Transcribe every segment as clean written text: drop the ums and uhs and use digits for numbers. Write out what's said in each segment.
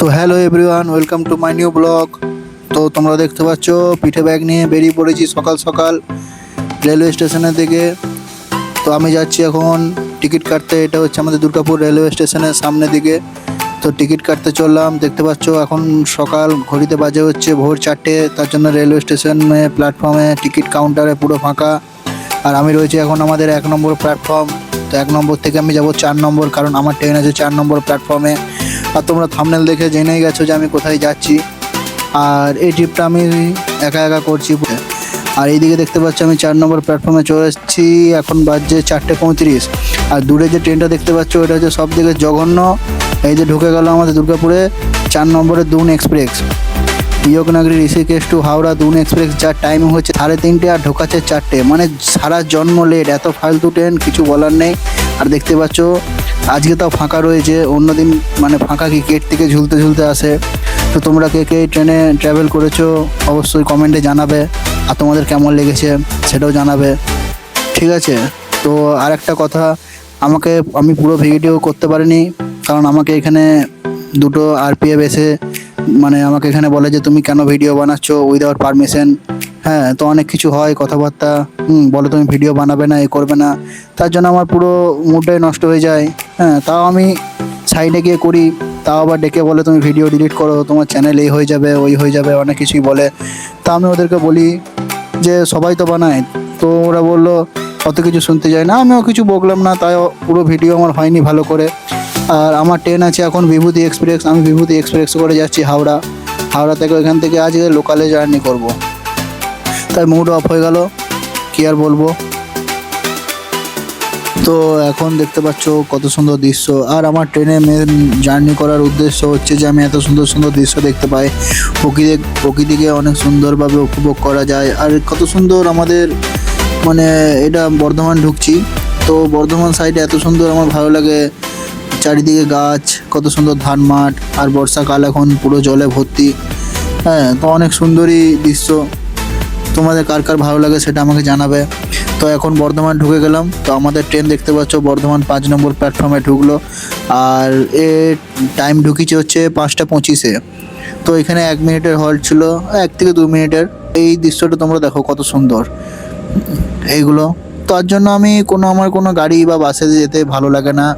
তো hello everyone, welcome to my new blog. তো তোমরা দেখতে পাচ্ছ পিঠে ব্যাগ নিয়ে বেরিয়ে পড়েছি সকাল সকাল রেলওয়ে স্টেশনের দিকে। তো আমি যাচ্ছি এখন টিকিট কাটতে। এটা হচ্ছে আমাদের দুর্গাপুর রেলওয়ে স্টেশনের সামনের দিকে। তো টিকিট কাটতে চললাম। দেখতে পাচ্ছ এখন সকাল, ঘড়িতে বাজে হচ্ছে ভোর 4টে। তার জন্য রেলওয়ে স্টেশনে প্ল্যাটফর্মে টিকিট কাউন্টারে পুরো ফাঁকা। আর আমি রয়েছি এখন আমাদের 1 নম্বর প্ল্যাটফর্ম। তো 1 নম্বর থেকে আমি যাব 4 নম্বর, কারণ আমার ট্রেন আছে 4 নম্বর প্ল্যাটফর্মে। আর তোমরা থাম্বনেল দেখে জেনেই গেছো যে আমি কোথায় যাচ্ছি। আর এই ট্রিপটা আমি একা একা করছি। আর এইদিকে দেখতে পাচ্ছি আমি 4 নম্বর প্ল্যাটফর্মে চলে এসেছি। এখন বাজছে 4:35। আর দূরে যে ট্রেনটা দেখতে পাচ্ছ ওটা হচ্ছে সব থেকে জঘন্য। এই যে ঢুকে গেল আমাদের দুর্গাপুরে 4 নম্বরের দুন এক্সপ্রেস, ইয়কনগরী ঋষিকেশ টু হাওড়া দুন এক্সপ্রেস, যার টাইমিং হচ্ছে 3:30 আর ঢোকাচ্ছে 4টে। মানে সারা জন্ম লেট, এত ফালতু ট্রেন কিছু বলার নেই। আর দেখতে পাচ্ছ আজকে তাও ফাঁকা রয়েছে, অন্যদিন মানে ফাঁকা কি গেট থেকে ঝুলতে ঝুলতে আসে। তো তোমরা কে কে ট্রেনে ট্রাভেল করেছো অবশ্যই কমেন্টে জানাবে, আর তোমাদের কেমন লেগেছে সেটাও জানাবে, ঠিক আছে? তো আর একটা কথা, আমি পুরো ভিডিও করতে পারিনি, কারণ আমাকে এখানে দুটো আরপিএফ এসে মানে আমাকে এখানে বলে যে তুমি কেন ভিডিও বানাচ্ছ উইদাউট পারমিশন। হ্যাঁ, তো অনেক কিছু হয় কথাবার্তা, বলে তুমি ভিডিও বানাবে না, এ করবে না। তার জন্য আমার পুরো মুডটাই নষ্ট হয়ে যায়। হ্যাঁ, তাও আমি সাইডে গিয়ে করি, তাও আবার ডেকে বলে তুমি ভিডিও ডিলিট করো, তোমার চ্যানেল এই হয়ে যাবে ওই হয়ে যাবে, অনেক কিছুই বলে। তা আমি ওদেরকে বলি যে সবাই তো বানায়। তো ওরা বললো অত কিছু শুনতে যায় না, আমিও কিছু বকলাম না, তাই পুরো ভিডিও আমার হয়নি ভালো করে। আর আমার ট্রেন আছে এখন বিভূতি এক্সপ্রেস। আমি বিভূতি এক্সপ্রেস করে যাচ্ছি হাওড়া থেকে। ওইখান থেকে আজকে লোকালে জার্নি করব। তাই মুড অফ হয়ে গেল, কী আর বলবো। তো এখন দেখতে পাচ্ছ কত সুন্দর দৃশ্য। আর আমার ট্রেনে মেন জার্নি করার উদ্দেশ্য হচ্ছে যে আমি এত সুন্দর সুন্দর দৃশ্য দেখতে পাই, প্রকৃতিকে অনেক সুন্দরভাবে উপভোগ করা যায়। আর কত সুন্দর আমাদের মানে এটা বর্ধমান ঢুকছি, তো বর্ধমান সাইডে এত সুন্দর আমার ভালো লাগে। চারিদিকে গাছ, কত সুন্দর ধান মাঠ, আর বর্ষাকাল এখন পুরো জলে ভর্তি। হ্যাঁ, তো অনেক সুন্দরই দৃশ্য। তোমাদের কার কার ভালো লাগে সেটা আমাকে জানাবে। তো এখন বর্ধমান ঢুকে গেলাম। তো আমাদের ট্রেন দেখতে পাচ্ছ বর্ধমান 5 নম্বর প্ল্যাটফর্মে ঢুকলো। আর এর টাইম ঢুকিয়েছে হচ্ছে 5:25-এ। তো এখানে 1 মিনিটের হল্ট ছিল, 1 থেকে 2 মিনিটের। এই দৃশ্যটা তোমরা দেখো কত সুন্দর এইগুলো। তার জন্য আমার কোনো গাড়ি বা বাসে যেতে ভালো লাগে না।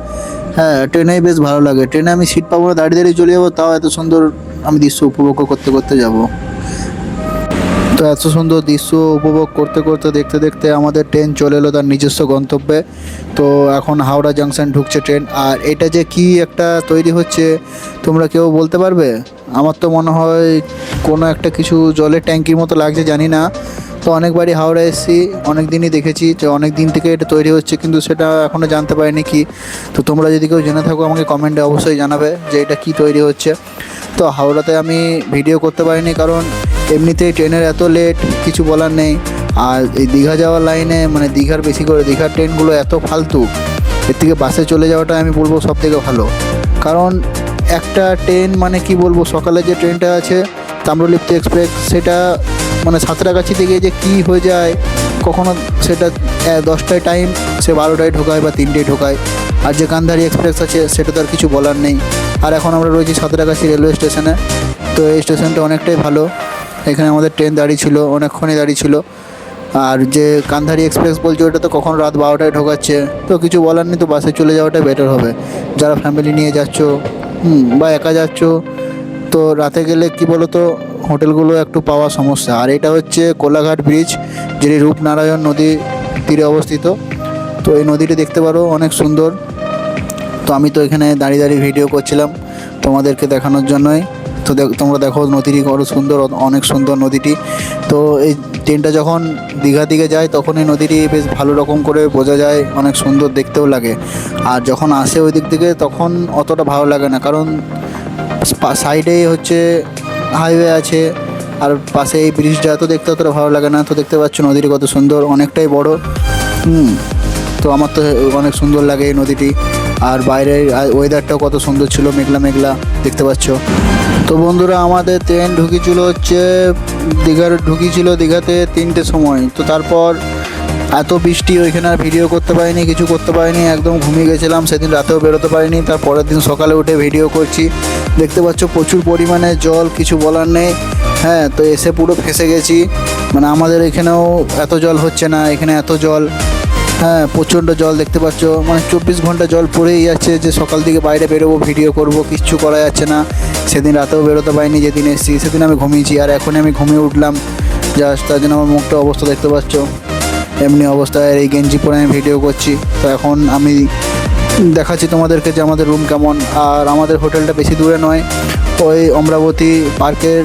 হ্যাঁ, ট্রেনেই বেশ ভালো লাগে। ট্রেনে আমি সিট পাবো না, দাঁড়িয়ে দাঁড়িয়ে চলে যাবো, তাও এত সুন্দর আমি দৃশ্য উপভোগ করতে করতে যাব। তো এত সুন্দর দৃশ্য উপভোগ করতে করতে দেখতে দেখতে আমাদের ট্রেন চলে এলো তার নিজস্ব গন্তব্যে। তো এখন হাওড়া জাংশন ঢুকছে ট্রেন। আর এটা যে কি একটা তৈরি হচ্ছে তোমরা কেউ বলতে পারবে? আমার তো মনে হয় কোনো একটা কিছু জলের ট্যাঙ্কির মতো লাগছে, জানি না। তো অনেকবারই হাওড়া এসেছি, অনেক দিনই দেখেছি যে অনেক দিন থেকে এটা তৈরি হচ্ছে, কিন্তু সেটা এখনও জানতে পারিনি কি। তো তোমরা যদি কেউ জেনে থাকো আমাকে কমেন্টে অবশ্যই জানাবে যে এটা কি তৈরি হচ্ছে। তো হাওড়াতে আমি ভিডিও করতে পারিনি, কারণ এমনিতেই ট্রেনের এত লেট, কিছু বলার নেই। আর এই দীঘা যাওয়ার লাইনে মানে দীঘার বেশি করে দীঘার ট্রেনগুলো এত ফালতু, এর থেকে বাসে চলে যাওয়াটা আমি বলবো সব থেকে ভালো। কারণ একটা ট্রেন মানে কি বলবো, সকালে যে ট্রেনটা আছে তাম্রলিপ্ত এক্সপ্রেস, সেটা মানে সাঁতরাগাছি থেকে যে কী হয়ে যায়, কখনো সেটা 10টায় টাইম, সে 12টায় ঢোকায় বা 3টায় ঢোকায়। আর যে গান্ধারী এক্সপ্রেস আছে সেটা তো আর কিছু বলার নেই। আর এখন আমরা রয়েছি সাঁতরাগাছি রেলওয়ে স্টেশনে। তো এই স্টেশনটা অনেকটাই ভালো, এখানে আমাদের ট্রেন দাঁড়িয়ে ছিল, অনেকক্ষণই দাঁড়িয়ে ছিল। আর যে গান্ধারী এক্সপ্রেস বলছে ওটা তো কখন রাত 12টায় ঢোকাচ্ছে, তো কিছু বলার নেই। তো বাসে চলে যাওয়াটাই বেটার হবে যারা ফ্যামিলি নিয়ে যাচ্ছ বা একা যাচ্ছ। তো রাতে গেলে কি বলো তো, হোটেলগুলো একটু পাওয়া সমস্যা। আর এটা হচ্ছে কোলাঘাট ব্রিজ, যেটি রূপনারায়ণ নদী তীরে অবস্থিত। তো এই নদীটি দেখতে পারো অনেক সুন্দর। তো আমি তো এখানে দাঁড়িয়ে দাঁড়িয়ে ভিডিও করছিলাম তোমাদেরকে দেখানোর জন্যই। তো তোমরা দেখো নদীটি কত সুন্দর, অনেক সুন্দর নদীটি। তো এই ট্রেনটা যখন দীঘা দিকে যায় তখন এই নদীটি বেশ ভালো রকম করে বোঝা যায়, অনেক সুন্দর দেখতেও লাগে। আর যখন আসে ওই দিক থেকে তখন অতটা ভালো লাগে না, কারণ সাইডে হচ্ছে হাইওয়ে আছে, আর পাশে এই ব্রিজটা, তো দেখতে অতটা ভালো লাগে না। তো দেখতে পাচ্ছ নদীটি কত সুন্দর, অনেকটাই বড়। তো আমার তো অনেক সুন্দর লাগে এই নদীটি। আর বাইরের ওয়েদারটাও কত সুন্দর ছিল, মেঘলা মেঘলা দেখতে পাচ্ছ। তো বন্ধুরা, আমাদের ট্রেন ঢুকিয়েছিল দীঘাতে 3টের সময়। তো তারপর এত বৃষ্টি ওইখানে আর ভিডিও করতে পারিনি, কিছু করতে পারিনি, একদম ঘুমিয়ে গেছিলাম সেদিন, রাতেও বেরোতে পারিনি। তার পরের দিন সকালে উঠে ভিডিও করছি। দেখতে পাচ্ছ প্রচুর পরিমাণে জল, কিছু বলার নেই। হ্যাঁ, তো এসে পুরো ফেঁসে গেছি। মানে আমাদের এখানেও এত জল হচ্ছে না, এখানে এত জল। হ্যাঁ, প্রচণ্ড জল দেখতে পাচ্ছ, মানে 24 ঘন্টা জল পড়েই যাচ্ছে। যে সকাল থেকে বাইরে বেরোবো, ভিডিও করব, কিচ্ছু করা যাচ্ছে না। সেদিন রাতেও বেরোতে পারিনি, যেদিন এসেছি সেদিন আমি ঘুমিয়েছি, আর এখনই আমি ঘুমিয়ে উঠলাম জাস্ট। তার জন্য আমার মুখটা অবস্থা দেখতে পাচ্ছ, এমনি অবস্থায় এই গেঞ্জি পরে আমি ভিডিও করছি। তো এখন আমি দেখাচ্ছি তোমাদেরকে যে আমাদের রুম কেমন। আর আমাদের হোটেলটা বেশি দূরে নয়, ওই অমরাবতী পার্কের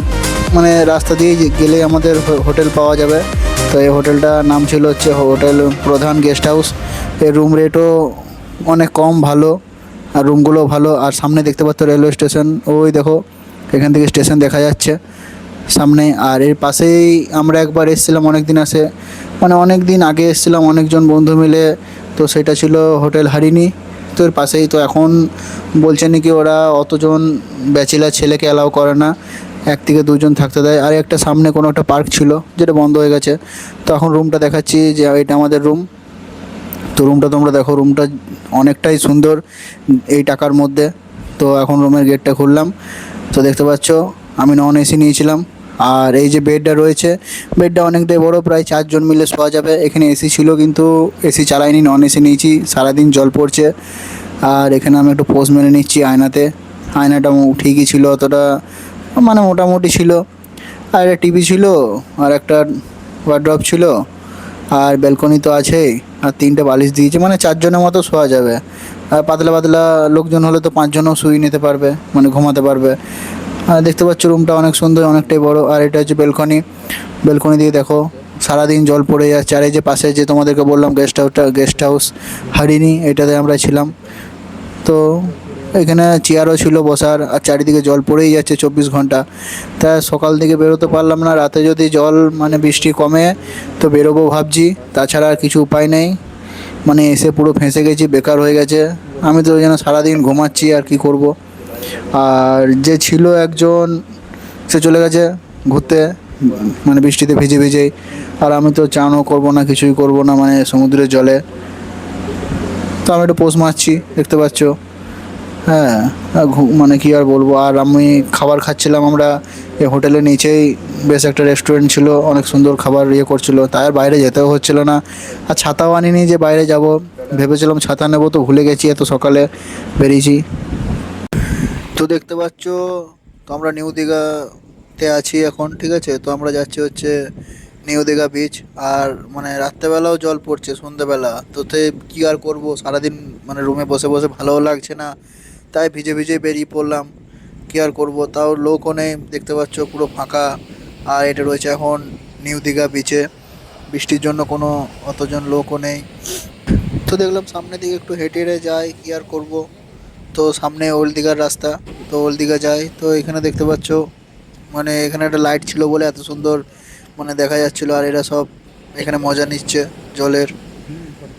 মানে রাস্তা দিয়ে গেলে আমাদের হোটেল পাওয়া যাবে। তো এই হোটেলটার নাম ছিল হচ্ছে হোটেল প্রধান গেস্ট হাউস। এর রুম রেটও অনেক কম, ভালো, আর রুমগুলো ভালো। আর সামনে দেখতে পাচ্ছ রেলওয়ে স্টেশন, ওই দেখো এখান থেকে স্টেশন দেখা যাচ্ছে সামনে। আর এর পাশেই আমরা একবার এসেছিলাম অনেক দিন মানে অনেক দিন আগে এসেছিলাম অনেকজন বন্ধু মিলে। তো সেটা ছিল হোটেল হারিনি। তো এর পাশেই তো এখন বলছে নাকি ওরা অতজন ব্যাচেলার ছেলেকে অ্যালাউ করে না, 1 থেকে 2 জন থাকতে দেয়। আর একটা সামনে কোনো একটা পার্ক ছিল যেটা বন্ধ হয়ে গেছে। তো এখন রুমটা দেখাচ্ছি যে এটা আমাদের রুম। তো রুমটা তোমরা দেখো, রুমটা অনেকটাই সুন্দর এই টাকার মধ্যে। তো এখন রুমের গেটটা খুললাম, তো দেখতে পাচ্ছ আমি নন এসি নিয়েছিলাম। আর এই যে বেডটা রয়েছে, বেডটা অনেকটাই বড়, প্রায় 4 জন মিলে শোয়া যাবে। এখানে এসি ছিল কিন্তু এসি চালাইনি, নন এসি নিয়েছি, সারাদিন জল পড়ছে। আর এখানে আমি একটু পোজ মেরে নিচ্ছি আয়নাতে। আয়নাটা ঠিকই ছিল, অতটা মানে মোটামুটি ছিল। আর একটা টিভি ছিল, আর একটা ওয়ার্ড্রপ ছিল, আর ব্যালকনি তো আছেই। আর 3টে বালিশ দিয়েছে, মানে 4 জনের মতো শোয়া যাবে। আর পাতলা পাতলা লোকজন হলে তো 5 জনও শুয়ে নিতে পারবে, মানে ঘুমাতে পারবে। আর দেখতে পাচ্ছ রুমটা অনেক সুন্দর, অনেকটাই বড়। আর এটা হচ্ছে ব্যালকনি। ব্যালকনি দিয়ে দেখো সারাদিন জল পড়ে যাচ্ছে। আর এই যে পাশে যে তোমাদেরকে বললাম গেস্ট হাউস হারিনি, এটাতে আমরা ছিলাম। তো এখানে চেয়ারও ছিল বসার। আর চারিদিকে জল পড়েই যাচ্ছে 24 ঘন্টা। তা সকাল থেকে বেরোতে পারলাম না, রাতে যদি জল মানে বৃষ্টি কমে তো বেরোবো ভাবছি, তাছাড়া আর কিছু উপায় নেই। মানে এসে পুরো ফেঁসে গেছি, বেকার হয়ে গেছে। আমি তো ওই জন্য সারাদিন ঘুমাচ্ছি, আর কি করব। আর যে ছিল একজন, সে চলে গেছে ঘুরতে, মানে বৃষ্টিতে ভিজে ভিজেই। আর আমি তো চানও করবো না, কিছুই করবো না, মানে সমুদ্রের জলে। তো আমি একটু পোজ মারছি, দেখতে পাচ্ছ। হ্যাঁ, মানে কি আর বলবো। আর আমি খাবার খাচ্ছিলাম, আমরা এই হোটেলের নিচেই বেশ একটা রেস্টুরেন্ট ছিল, অনেক সুন্দর খাবার করছিল, তাই আর বাইরে যেতেও হচ্ছিল না। আর ছাতাও আনিনি যে বাইরে যাব, ভেবেছিলাম ছাতা নেবো, তো ভুলে গেছি, এত সকালে বেরিয়েছি। তো দেখতে পাচ্ছ, তো আমরা নিউ দীঘাতে আছি এখন, ঠিক আছে। তো আমরা যাচ্ছি হচ্ছে নিউ দীঘা বিচ। আর মানে রাত্রেবেলাও জল পড়ছে, সন্ধ্যেবেলা। তো কী আর করব, সারাদিন মানে রুমে বসে বসে ভালোও লাগছে না, তাই ভিজে ভিজে বেরিয়ে পড়লাম। কী আর করব, তাও লোকও নেই, দেখতে পাচ্ছ পুরো ফাঁকা। আর এটা রয়েছে এখন নিউ দীঘা বিচে, বৃষ্টির জন্য কোনো অতজন লোকও নেই। তো দেখলাম সামনের দিকে একটু হেঁটে হেঁটে যাই, কী আর করব। তো সামনে ওল্ড দীঘার রাস্তা, তো ওল্ড দীঘা যাই। তো এখানে দেখতে পাচ্ছ মানে এখানে একটা লাইট ছিল বলে এত সুন্দর মানে দেখা যাচ্ছিলো। আর এরা সব এখানে মজা নিচ্ছে জলের।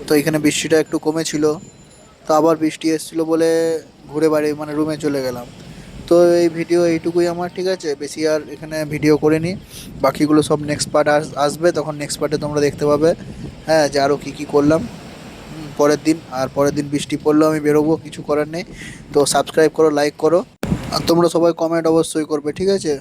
তো এখানে বৃষ্টিটা একটু কমেছিল, তো আবার বৃষ্টি এসেছিলো বলে ঘুরে বাড়ি মানে রুমে চলে গেলাম। তো এই ভিডিও এইটুকুই আমার, ঠিক আছে। বেশি আর এখানে ভিডিও করিনি, বাকিগুলো সব নেক্সট পার্ট আসবে, তখন নেক্সট পার্টে তোমরা দেখতে পাবে। হ্যাঁ, যে আরও কী কী করলাম পরের দিন। আর পরের দিন বৃষ্টি পড়লেও আমি বেরোবো, কিছু করার নেই। তো সাবস্ক্রাইব করো, লাইক করো, আর তোমরা সবাই কমেন্ট অবশ্যই করবে, ঠিক আছে।